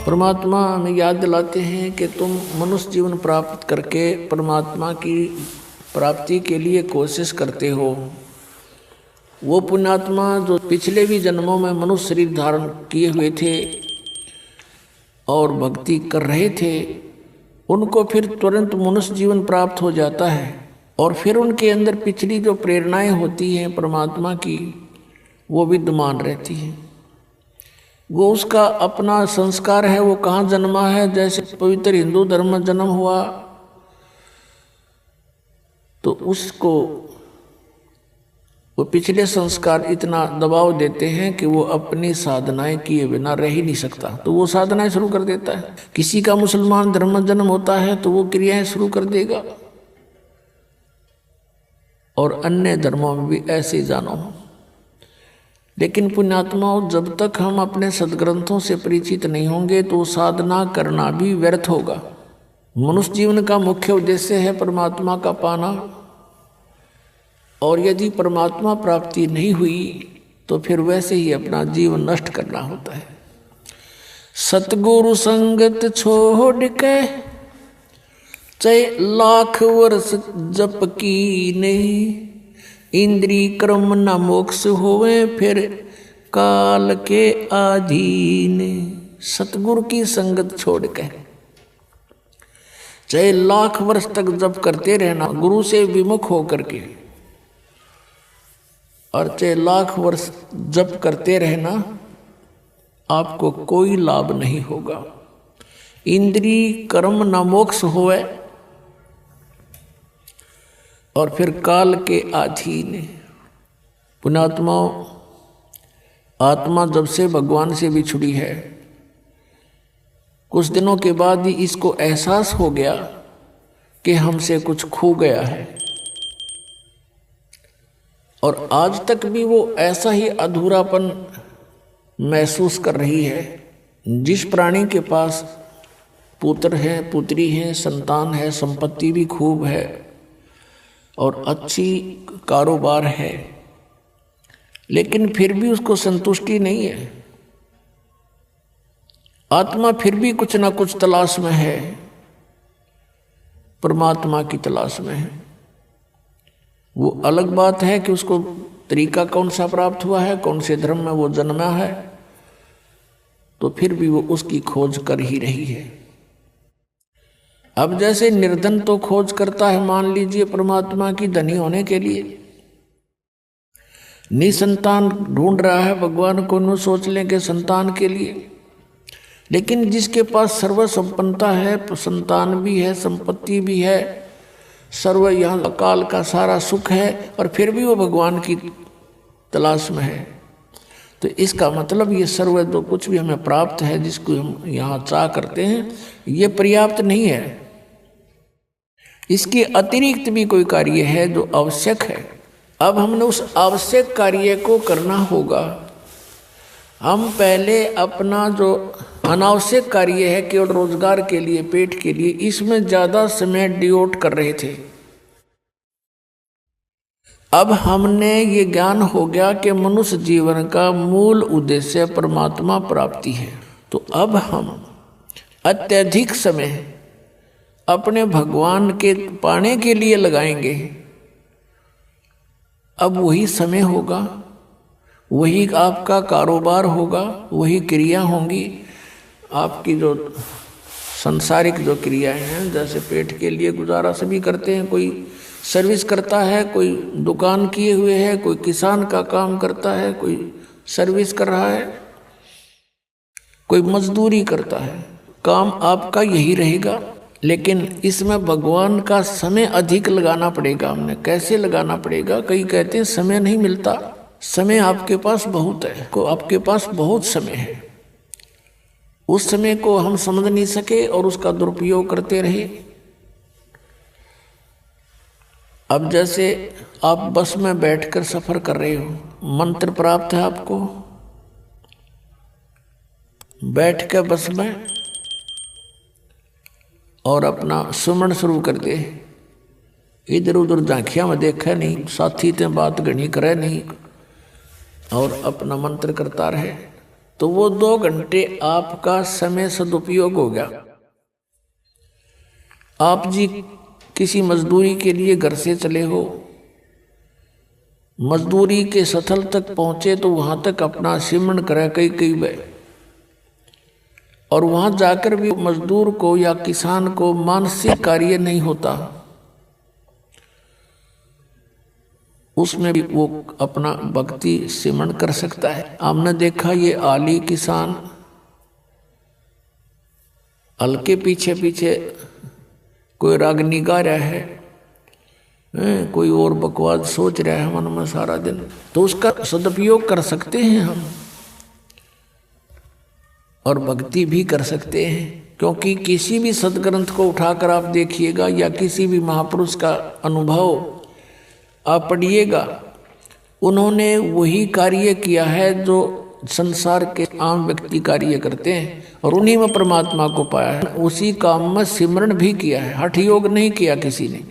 परमात्मा हमें याद दिलाते हैं कि तुम मनुष्य जीवन प्राप्त करके परमात्मा की प्राप्ति के लिए कोशिश करते हो। वो पुण्यात्मा जो पिछले भी जन्मों में मनुष्य शरीर धारण किए हुए थे और भक्ति कर रहे थे, उनको फिर तुरंत मनुष्य जीवन प्राप्त हो जाता है और फिर उनके अंदर पिछली जो प्रेरणाएं होती हैं परमात्मा की, वो विद्यमान रहती हैं। वो उसका अपना संस्कार है, वो कहाँ जन्मा है। जैसे पवित्र हिंदू धर्म में जन्म हुआ तो उसको वो पिछले संस्कार इतना दबाव देते हैं कि वो अपनी साधनाएं किए बिना रह ही नहीं सकता, तो वो साधनाएं शुरू कर देता है। किसी का मुसलमान धर्म में जन्म होता है तो वो क्रियाएं शुरू कर देगा, और अन्य धर्मों में भी ऐसे ही जानो। लेकिन पुण्यात्माओं, जब तक हम अपने सदग्रंथों से परिचित नहीं होंगे तो साधना करना भी व्यर्थ होगा। मनुष्य जीवन का मुख्य उद्देश्य है परमात्मा का पाना, और यदि परमात्मा प्राप्ति नहीं हुई तो फिर वैसे ही अपना जीवन नष्ट करना होता है। सतगुरु संगत छोड़ के चाहे लाख वर्ष जप कीने, इंद्री कर्म न मोक्ष होवे फिर काल के अधीन। सतगुरु की संगत छोड़ के चाहे लाख वर्ष तक जप करते रहना गुरु से विमुख होकर के, और चाहे लाख वर्ष जप करते रहना, आपको कोई लाभ नहीं होगा। इंद्री कर्म न मोक्ष होवे और फिर काल के अधीन। पुण्यात्माओं, आत्मा जब से भगवान से बिछुड़ी है, कुछ दिनों के बाद ही इसको एहसास हो गया कि हमसे कुछ खो गया है, और आज तक भी वो ऐसा ही अधूरापन महसूस कर रही है। जिस प्राणी के पास पुत्र है, पुत्री है, संतान है, संपत्ति भी खूब है और अच्छी कारोबार है, लेकिन फिर भी उसको संतुष्टि नहीं है। आत्मा फिर भी कुछ ना कुछ तलाश में है, परमात्मा की तलाश में है। वो अलग बात है कि उसको तरीका कौन सा प्राप्त हुआ है, कौन से धर्म में वो जन्मा है, तो फिर भी वो उसकी खोज कर ही रही है। अब जैसे निर्धन तो खोज करता है, मान लीजिए परमात्मा की धनी होने के लिए, निसंतान ढूंढ रहा है भगवान को, न सोच लें कि संतान के लिए। लेकिन जिसके पास सर्व संपन्नता है, संतान भी है, संपत्ति भी है, सर्व यहाँ अकाल का सारा सुख है, और फिर भी वो भगवान की तलाश में है, तो इसका मतलब ये सर्व जो कुछ भी हमें प्राप्त है, जिसको हम यहाँ चाह करते हैं, ये पर्याप्त नहीं है। इसके अतिरिक्त भी कोई कार्य है जो आवश्यक है। अब हमने उस आवश्यक कार्य को करना होगा। हम पहले अपना जो अनावश्यक कार्य है, केवल रोजगार के लिए, पेट के लिए, इसमें ज्यादा समय डिवोट कर रहे थे। अब हमने ये ज्ञान हो गया कि मनुष्य जीवन का मूल उद्देश्य परमात्मा प्राप्ति है, तो अब हम अत्यधिक समय अपने भगवान के पाने के लिए लगाएंगे। अब वही समय होगा, वही आपका कारोबार होगा, वही क्रिया होंगी। आपकी जो सांसारिक जो क्रियाएं हैं, जैसे पेट के लिए गुजारा सभी करते हैं, कोई सर्विस करता है, कोई दुकान किए हुए है, कोई किसान का काम करता है, कोई सर्विस कर रहा है, कोई मजदूरी करता है। काम आपका यही रहेगा, लेकिन इसमें भगवान का समय अधिक लगाना पड़ेगा। हमने कैसे लगाना पड़ेगा? कई कहते हैं समय नहीं मिलता। समय आपके पास बहुत है, आपके पास बहुत समय है। उस समय को हम समझ नहीं सके और उसका दुरुपयोग करते रहे। अब जैसे आप बस में बैठकर सफर कर रहे हो, मंत्र प्राप्त है आपको, बैठ के बस में और अपना सुमन शुरू कर दे। इधर उधर झांकियां में देखा नहीं, साथी ते बात घनी करे नहीं, और अपना मंत्र करता रहे। तो वो 2 घंटे आपका समय सदुपयोग हो गया। आप जी किसी मजदूरी के लिए घर से चले हो, मजदूरी के स्थल तक पहुंचे तो वहां तक अपना सिमरण करे कई बार, और वहां जाकर भी मजदूर को या किसान को मानसिक कार्य नहीं होता, उसमें भी वो अपना भक्ति सिमरण कर सकता है। हमने देखा ये आली किसान हल के पीछे पीछे कोई रागनी गा रहा है, कोई और बकवास सोच रहा है मन में सारा दिन, तो उसका सदुपयोग कर सकते हैं हम और भक्ति भी कर सकते हैं। क्योंकि किसी भी सदग्रंथ को उठाकर आप देखिएगा या किसी भी महापुरुष का अनुभव आप पढ़िएगा, उन्होंने वही कार्य किया है जो संसार के आम व्यक्ति कार्य करते हैं, और उन्हीं में परमात्मा को पाया है। उसी काम में सिमरण भी किया है, हठ योग नहीं किया किसी ने।